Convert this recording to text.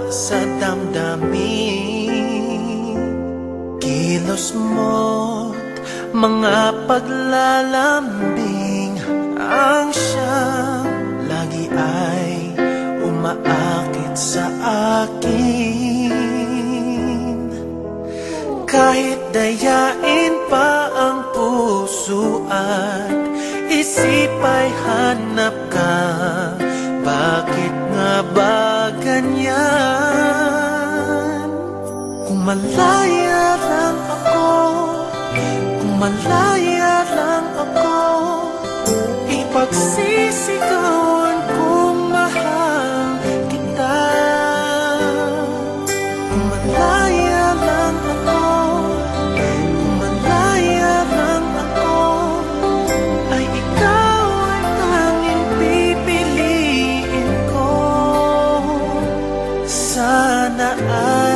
sa damdamin. Kilos mo't mga paglalambing ang siyang lagi ay umaakit sa akin. Kahit dayain pa ang puso at isip ay hanap ka, bakit nga ba ganyan? Kung malaya lang ako, kung malaya lang ako, ipagsisigawan kong mahal kita. Kung malaya lang ako, kung malaya lang ako, ay ikaw ay tanging pipiliin ko. Sana ay